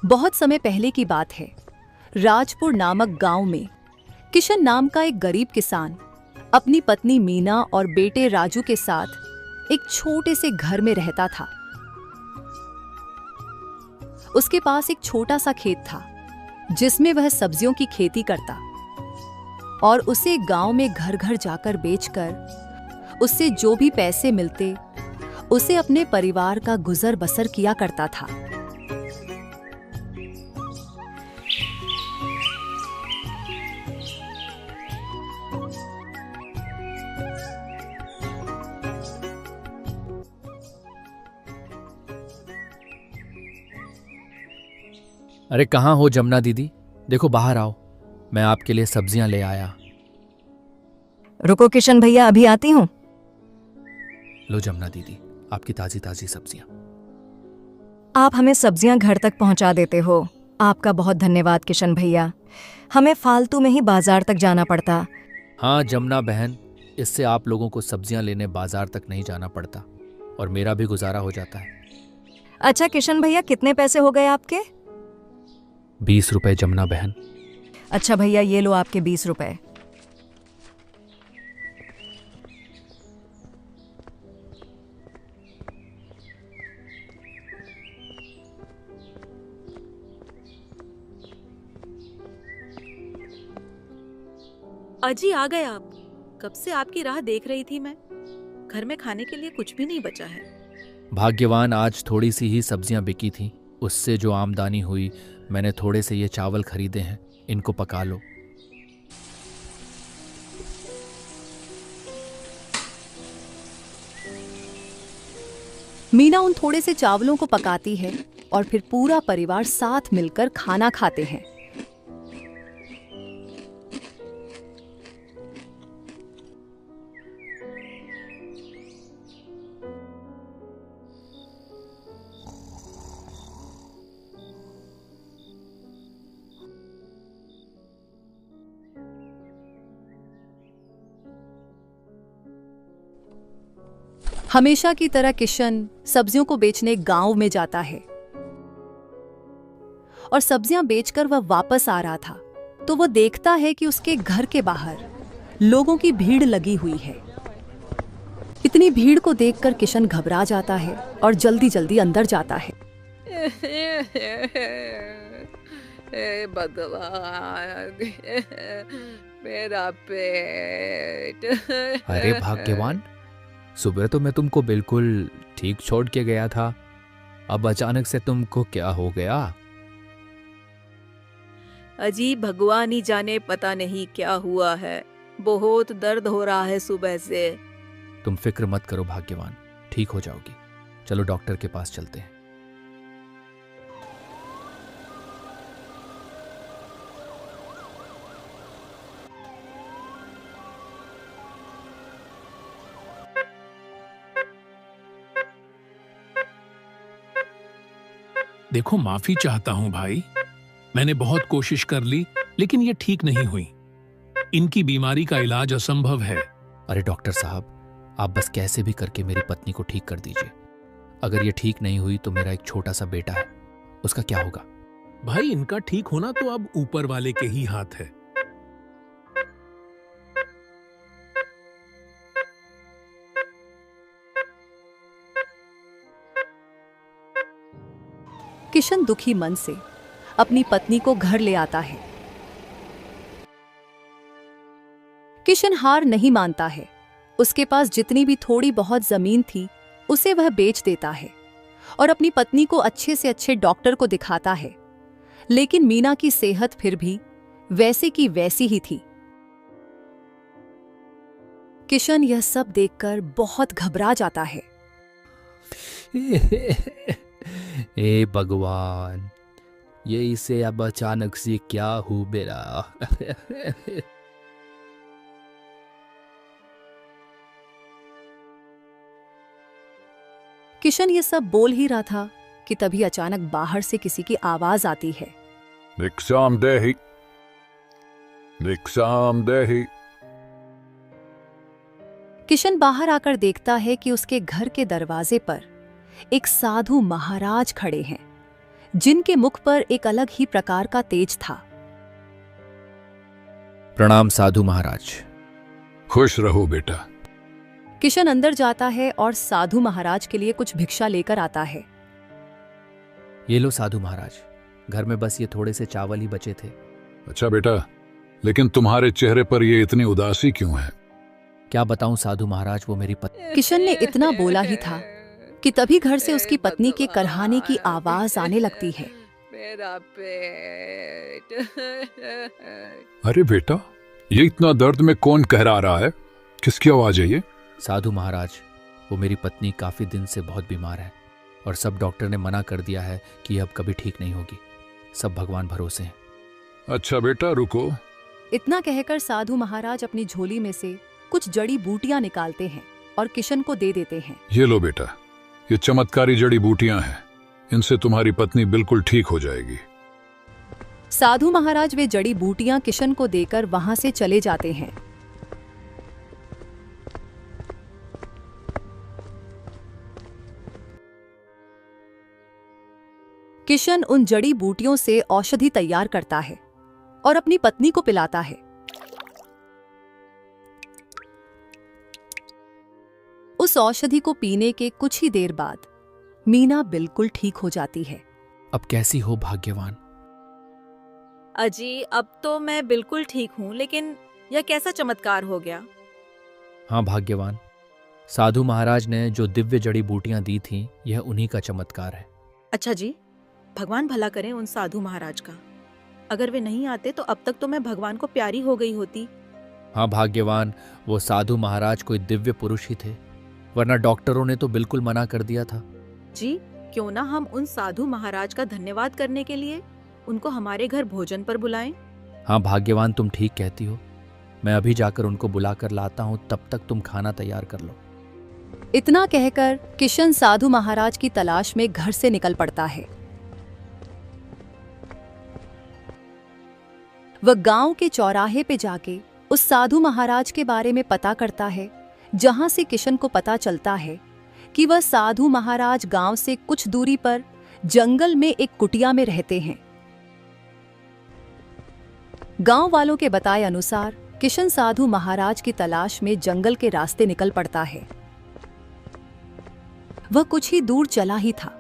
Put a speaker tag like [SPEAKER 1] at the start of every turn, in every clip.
[SPEAKER 1] बहुत समय पहले की बात है। राजपुर नामक गांव में किशन नाम का एक गरीब किसान अपनी पत्नी मीना और बेटे राजू के साथ एक छोटे से घर में रहता था। उसके पास एक छोटा सा खेत था जिसमें वह सब्जियों की खेती करता और उसे गांव में घर घर जाकर बेचकर उससे जो भी पैसे मिलते उसे अपने परिवार का गुजर बसर किया करता था।
[SPEAKER 2] अरे कहाँ हो जमुना दीदी, देखो बाहर आओ, मैं आपके लिए सब्जियां ले आया।
[SPEAKER 3] रुको किशन भैया, अभी आती हूँ।
[SPEAKER 2] लो जमुना दीदी, आपकी ताजी ताजी सब्जियां।
[SPEAKER 3] आप हमें सब्जियां घर तक पहुंचा देते हो, आपका बहुत धन्यवाद किशन भैया। हमें फालतू में ही बाजार तक जाना पड़ता।
[SPEAKER 2] हाँ जमुना बहन, इससे आप लोगों को सब्जियां लेने बाजार तक नहीं जाना पड़ता और मेरा भी गुजारा हो जाता है।
[SPEAKER 3] अच्छा किशन भैया, कितने पैसे हो गए आपके?
[SPEAKER 2] 20 रुपए जमुना बहन।
[SPEAKER 3] अच्छा भैया, ये लो आपके 20 रुपए।
[SPEAKER 4] अजी आ गए आप। कब से आपकी राह देख रही थी मैं। घर में खाने के लिए कुछ भी नहीं बचा है।
[SPEAKER 2] भाग्यवान, आज थोड़ी सी ही सब्जियां बिकी थी, उससे जो आमदनी हुई मैंने थोड़े से ये चावल खरीदे हैं, इनको पका लो।
[SPEAKER 1] मीना उन थोड़े से चावलों को पकाती है और फिर पूरा परिवार साथ मिलकर खाना खाते हैं। हमेशा की तरह किशन सब्जियों को बेचने गांव में जाता है और सब्जियां बेचकर वह वापस आ रहा था तो वह देखता है कि उसके घर के बाहर लोगों की भीड़ लगी हुई है। इतनी भीड़ को देखकर किशन घबरा जाता है और जल्दी जल्दी अंदर जाता है।
[SPEAKER 4] भगवान, मेरा पेट।
[SPEAKER 2] अरे भाग्यवान, सुबह तो मैं तुमको बिल्कुल ठीक छोड़ के गया था, अब अचानक से तुमको क्या हो गया?
[SPEAKER 4] अजी भगवान ही जाने, पता नहीं क्या हुआ है। बहुत दर्द हो रहा है सुबह से।
[SPEAKER 2] तुम फिक्र मत करो भाग्यवान, ठीक हो जाओगी। चलो डॉक्टर के पास चलते हैं।
[SPEAKER 5] देखो, माफी चाहता हूं भाई, मैंने बहुत कोशिश कर ली लेकिन ये ठीक नहीं हुई। इनकी बीमारी का इलाज असंभव है।
[SPEAKER 2] अरे डॉक्टर साहब, आप बस कैसे भी करके मेरी पत्नी को ठीक कर दीजिए। अगर ये ठीक नहीं हुई तो मेरा एक छोटा सा बेटा है, उसका क्या होगा?
[SPEAKER 5] भाई, इनका ठीक होना तो अब ऊपर वाले के ही हाथ है।
[SPEAKER 1] किशन दुखी मन से अपनी पत्नी को घर ले आता है। किशन हार नहीं मानता है। उसके पास जितनी भी थोड़ी बहुत जमीन थी उसे वह बेच देता है और अपनी पत्नी को अच्छे से अच्छे डॉक्टर को दिखाता है। लेकिन मीना की सेहत फिर भी वैसे की वैसी ही थी। किशन यह सब देखकर बहुत घबरा जाता है।
[SPEAKER 2] ए भगवान, ये इसे अब अचानक से क्या हो मेरा?
[SPEAKER 1] किशन ये सब बोल ही रहा था कि तभी अचानक बाहर से किसी की आवाज आती है।
[SPEAKER 6] निक्सामदेही, निक्सामदेही।
[SPEAKER 1] किशन बाहर आकर देखता है कि उसके घर के दरवाजे पर एक साधु महाराज खड़े हैं जिनके मुख पर एक अलग ही प्रकार का तेज था।
[SPEAKER 2] प्रणाम साधु महाराज।
[SPEAKER 6] खुश रहो बेटा।
[SPEAKER 1] किशन अंदर जाता है और साधु महाराज के लिए कुछ भिक्षा लेकर आता है।
[SPEAKER 2] ये लो साधु महाराज, घर में बस ये थोड़े से चावल ही बचे थे।
[SPEAKER 6] अच्छा बेटा, लेकिन तुम्हारे चेहरे पर ये इतनी उदासी क्यों है?
[SPEAKER 2] क्या बताऊं साधु महाराज, वो मेरी पत्नी।
[SPEAKER 1] किशन ने इतना बोला ही था कि तभी घर से उसकी पत्नी के करहाने की आवाज आने लगती है।
[SPEAKER 4] मेरा पेट।
[SPEAKER 6] अरे बेटा, ये इतना दर्द में कौन कहरा रहा है? किसकी आवाज है ये?
[SPEAKER 2] साधु महाराज, वो मेरी पत्नी काफी दिन से बहुत बीमार है और सब डॉक्टर ने मना कर दिया है कि अब कभी ठीक नहीं होगी। सब भगवान भरोसे हैं।
[SPEAKER 6] अच्छा बेटा रुको।
[SPEAKER 1] इतना कहकर साधु महाराज अपनी झोली में से कुछ जड़ी बूटियां निकालते हैं और किशन को दे देते हैं।
[SPEAKER 6] ये लो बेटा, ये चमत्कारी जड़ी बूटियां हैं। इनसे तुम्हारी पत्नी बिल्कुल ठीक हो जाएगी।
[SPEAKER 1] साधु महाराज वे जड़ी बूटियां किशन को देकर वहां से चले जाते हैं। किशन उन जड़ी बूटियों से औषधि तैयार करता है और अपनी पत्नी को पिलाता है। उस औषधि को पीने के कुछ ही देर बाद मीना बिल्कुल ठीक हो जाती है।
[SPEAKER 2] अब कैसी हो भाग्यवान।
[SPEAKER 4] अजी अब तो मैं बिल्कुल ठीक हूँ, लेकिन यह कैसा चमत्कार हो गया?
[SPEAKER 2] हाँ भाग्यवान, साधु महाराज ने जो दिव्य जड़ी बूटियां दी थीं, यह उन्हीं का चमत्कार है।
[SPEAKER 4] अच्छा जी, भगवान भला करें उन साधु महाराज का। अगर वे नहीं आते तो अब तक तो मैं भगवान को प्यारी हो गई होती।
[SPEAKER 2] हाँ भाग्यवान, वो साधु महाराज कोई दिव्य पुरुष ही थे, वरना डॉक्टरों ने तो बिल्कुल मना कर दिया था।
[SPEAKER 4] जी, क्यों ना हम उन साधु महाराज का धन्यवाद करने के लिए उनको हमारे घर भोजन पर बुलाएं?
[SPEAKER 2] हाँ भाग्यवान, तुम ठीक कहती हो। मैं अभी जाकर उनको बुलाकर लाता हूँ, तब तक तुम खाना तैयार कर लो।
[SPEAKER 1] इतना कहकर किशन साधु महाराज की तलाश में घर से निकल पड़ता है। वह गांव के चौराहे पे जाके उस साधु महाराज के बारे में पता करता है, जहां से किशन को पता चलता है कि वह साधु महाराज गांव से कुछ दूरी पर जंगल में एक कुटिया में रहते हैं। गांव वालों के बताए अनुसार किशन साधु महाराज की तलाश में जंगल के रास्ते निकल पड़ता है। वह कुछ ही दूर चला ही था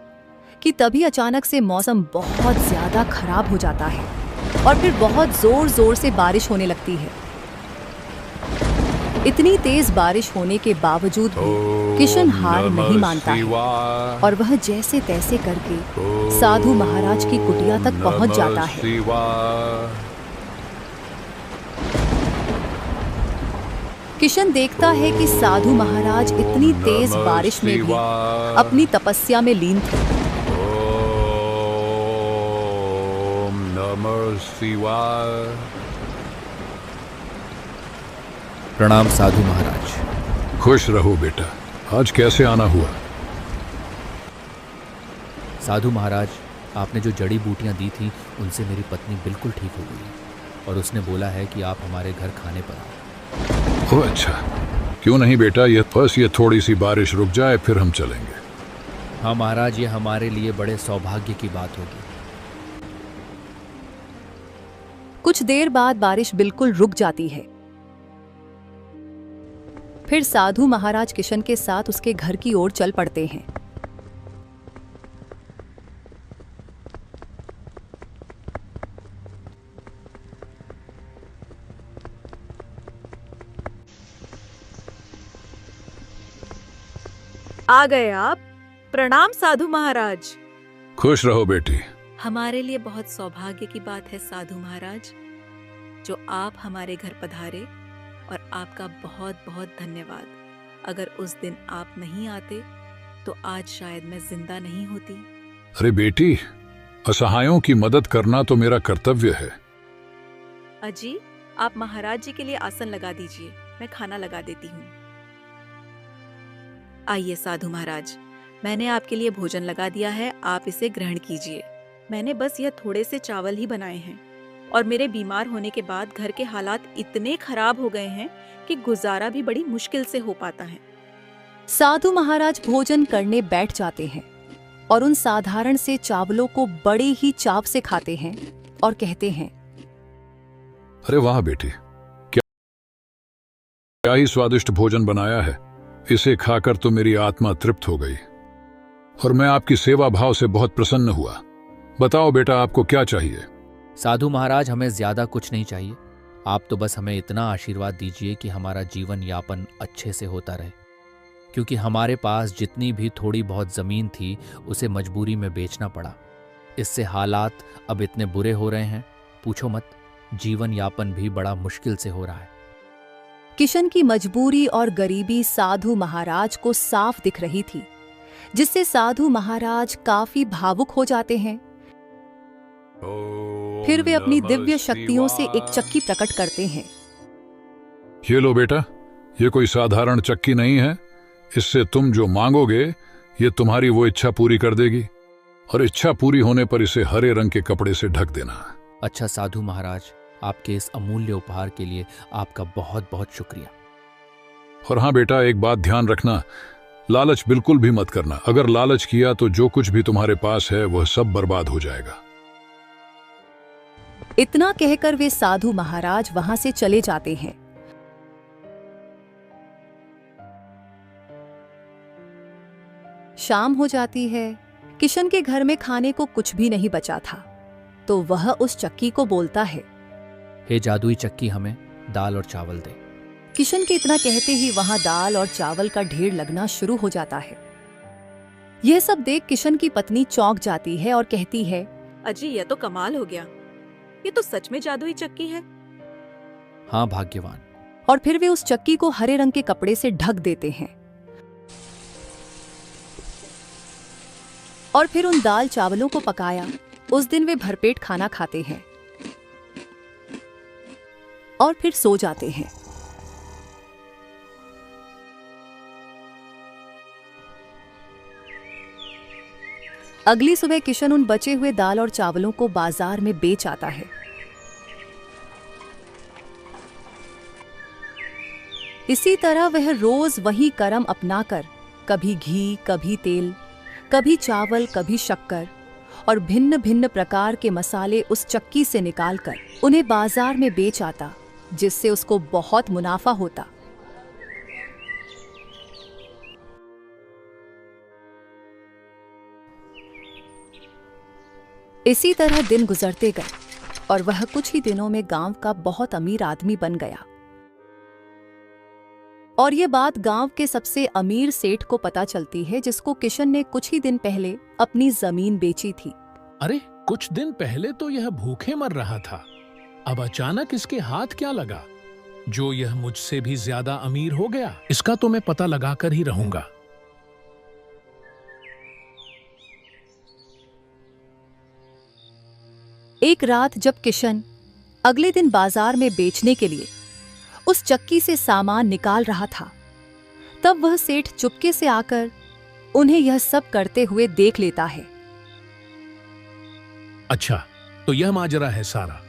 [SPEAKER 1] कि तभी अचानक से मौसम बहुत ज्यादा खराब हो जाता है और फिर बहुत जोर जोर से बारिश होने लगती है। इतनी तेज बारिश होने के बावजूद भी किशन हार नहीं मानता है और वह जैसे तैसे करके साधु महाराज की कुटिया तक पहुंच जाता है। किशन देखता है कि साधु महाराज इतनी तेज बारिश में भी अपनी तपस्या में लीन थे।
[SPEAKER 6] ओम नमः शिवाय।
[SPEAKER 2] प्रणाम साधु महाराज।
[SPEAKER 6] खुश रहो बेटा। आज कैसे आना हुआ?
[SPEAKER 2] साधु महाराज, आपने जो जड़ी बूटियां दी थी उनसे मेरी पत्नी बिल्कुल ठीक हो गई और उसने बोला है कि आप हमारे घर खाने पर आओ।
[SPEAKER 6] ओह अच्छा, क्यों नहीं बेटा, ये थोड़ी सी बारिश रुक जाए फिर हम चलेंगे।
[SPEAKER 2] हाँ महाराज, ये हमारे लिए बड़े सौभाग्य की बात होगी।
[SPEAKER 1] कुछ देर बाद बारिश बिल्कुल रुक जाती है। फिर साधु महाराज किशन के साथ उसके घर की ओर चल पड़ते हैं।
[SPEAKER 4] आ गए आप। प्रणाम साधु महाराज।
[SPEAKER 6] खुश रहो बेटी।
[SPEAKER 4] हमारे लिए बहुत सौभाग्य की बात है साधु महाराज, जो आप हमारे घर पधारे, और आपका बहुत बहुत धन्यवाद। अगर उस दिन आप नहीं आते तो आज शायद मैं जिंदा नहीं होती।
[SPEAKER 6] अरे बेटी, असहायों की मदद करना तो मेरा कर्तव्य है।
[SPEAKER 4] अजी, आप महाराज जी के लिए आसन लगा दीजिए, मैं खाना लगा देती हूँ। आइए साधु महाराज, मैंने आपके लिए भोजन लगा दिया है, आप इसे ग्रहण कीजिए। मैंने बस यह थोड़े से चावल ही बनाए हैं और मेरे बीमार होने के बाद घर के हालात इतने खराब हो गए हैं कि गुजारा भी बड़ी मुश्किल से हो पाता है।
[SPEAKER 1] साधु महाराज भोजन करने बैठ जाते हैं और उन साधारण से चावलों को बड़े ही चाव से खाते हैं और कहते हैं,
[SPEAKER 6] अरे वाह बेटी, क्या ही स्वादिष्ट भोजन बनाया है। इसे खाकर तो मेरी आत्मा तृप्त हो गई और मैं आपकी सेवा भाव से बहुत प्रसन्न हुआ। बताओ बेटा, आपको क्या चाहिए?
[SPEAKER 2] साधु महाराज, हमें ज्यादा कुछ नहीं चाहिए। आप तो बस हमें इतना आशीर्वाद दीजिए कि हमारा जीवन यापन अच्छे से होता रहे, क्योंकि हमारे पास जितनी भी थोड़ी बहुत जमीन थी उसे मजबूरी में बेचना पड़ा। इससे हालात अब इतने बुरे हो रहे हैं, पूछो मत। जीवन यापन भी बड़ा मुश्किल से हो रहा है।
[SPEAKER 1] किशन की मजबूरी और गरीबी साधु महाराज को साफ दिख रही थी, जिससे साधु महाराज काफी भावुक हो जाते हैं। फिर वे अपनी दिव्य शक्तियों से एक चक्की प्रकट करते हैं।
[SPEAKER 6] ये लो बेटा, ये कोई साधारण चक्की नहीं है। इससे तुम जो मांगोगे ये तुम्हारी वो इच्छा पूरी कर देगी, और इच्छा पूरी होने पर इसे हरे रंग के कपड़े से ढक देना।
[SPEAKER 2] अच्छा साधु महाराज, आपके इस अमूल्य उपहार के लिए आपका बहुत बहुत शुक्रिया।
[SPEAKER 6] और हाँ बेटा, एक बात ध्यान रखना, लालच बिल्कुल भी मत करना। अगर लालच किया तो जो कुछ भी तुम्हारे पास है वह सब बर्बाद हो जाएगा।
[SPEAKER 1] इतना कहकर वे साधु महाराज वहां से चले जाते हैं। शाम हो जाती है। किशन के घर में खाने को कुछ भी नहीं बचा था, तो वह उस चक्की को बोलता है,
[SPEAKER 2] हे जादुई चक्की, हमें दाल और चावल दे।
[SPEAKER 1] किशन के इतना कहते ही वहां दाल और चावल का ढेर लगना शुरू हो जाता है। यह सब देख किशन की पत्नी चौंक जाती है और कहती है,
[SPEAKER 4] अजी, यह तो कमाल हो गया। ये तो सच में जादुई चक्की है।
[SPEAKER 2] हाँ भाग्यवान।
[SPEAKER 1] और फिर वे उस चक्की को हरे रंग के कपड़े से ढक देते हैं और फिर उन दाल चावलों को पकाया। उस दिन वे भरपेट खाना खाते हैं और फिर सो जाते हैं। अगली सुबह किशन उन बचे हुए दाल और चावलों को बाजार में बेच आता है। इसी तरह वह रोज वही कर्म अपनाकर कभी घी, कभी तेल, कभी चावल, कभी शक्कर और भिन्न भिन्न प्रकार के मसाले उस चक्की से निकालकर उन्हें बाजार में बेच आता, जिससे उसको बहुत मुनाफा होता। इसी तरह दिन गुजरते गए और वह कुछ ही दिनों में गांव का बहुत अमीर आदमी बन गया। और ये बात गांव के सबसे अमीर सेठ को पता चलती है, जिसको किशन ने कुछ ही दिन पहले अपनी जमीन बेची थी।
[SPEAKER 5] अरे, कुछ दिन पहले तो यह भूखे मर रहा था, अब अचानक इसके हाथ क्या लगा जो यह मुझसे भी ज्यादा अमीर हो गया? इसका तो मैं पता लगाकर ही रहूंगा।
[SPEAKER 1] एक रात जब किशन अगले दिन बाजार में बेचने के लिए उस चक्की से सामान निकाल रहा था, तब वह सेठ चुपके से आकर उन्हें यह सब करते हुए देख लेता है।
[SPEAKER 5] अच्छा, तो यह माजरा है सारा।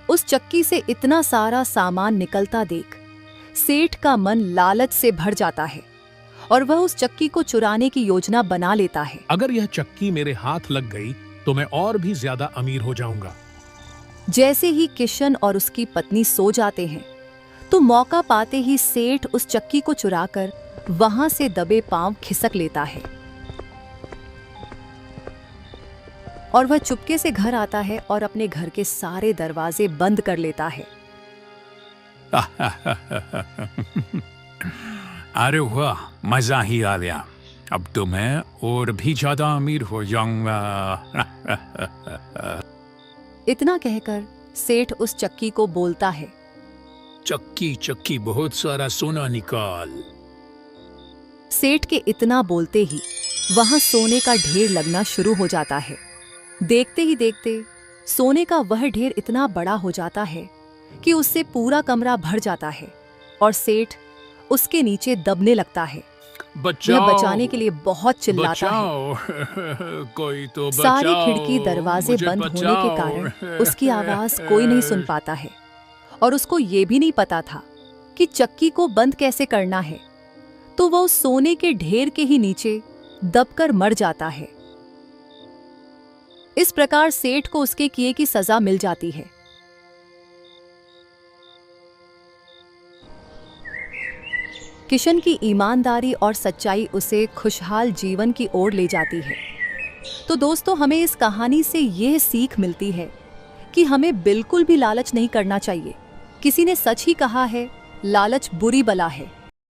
[SPEAKER 1] उस चक्की से इतना सारा सामान निकलता देख सेठ का मन लालच से भर जाता है और वह उस चक्की को चुराने की योजना बना लेता है।
[SPEAKER 5] अगर यह चक्की मेरे हाथ लग गई तो मैं और भी ज्यादा अमीर हो जाऊंगा।
[SPEAKER 1] जैसे ही किशन और उसकी पत्नी सो जाते हैं, तो मौका पाते ही सेठ उस चक्की को चुराकर वहां से दबे पांव खिसक लेता है और वह चुपके से घर आता है और अपने घर के सारे दरवाजे बंद कर लेता है।
[SPEAKER 7] अरे वाह, मजा ही आ गया। अब तो मैं और भी ज्यादा अमीर हो जाऊंगा।
[SPEAKER 1] इतना कहकर सेठ उस चक्की को बोलता है,
[SPEAKER 5] चक्की चक्की बहुत सारा सोना निकाल।
[SPEAKER 1] सेठ के इतना बोलते ही वहां सोने का ढेर लगना शुरू हो जाता है। देखते ही देखते सोने का वह ढेर इतना बड़ा हो जाता है कि उससे पूरा कमरा भर जाता है और सेठ उसके नीचे दबने लगता है।
[SPEAKER 5] बचाओ,
[SPEAKER 1] वह बचाने के लिए बहुत चिल्लाता
[SPEAKER 5] है। कोई तो बचाओ,
[SPEAKER 1] सारी खिड़की दरवाजे
[SPEAKER 5] मुझे
[SPEAKER 1] बंद होने के
[SPEAKER 5] बचाओ।
[SPEAKER 1] कारण उसकी आवाज कोई नहीं सुन पाता है और उसको ये भी नहीं पता था कि चक्की को बंद कैसे करना है। तो वह उस सोने के ढेर के ही नीचे दबकर मर जाता है। इस प्रकार सेठ को उसके किए की सजा मिल जाती है। किशन की ईमानदारी और सच्चाई उसे खुशहाल जीवन की ओर ले जाती है। तो दोस्तों, हमें इस कहानी से यह सीख मिलती है कि हमें बिल्कुल भी लालच नहीं करना चाहिए। किसी ने सच ही कहा है, लालच बुरी बला है।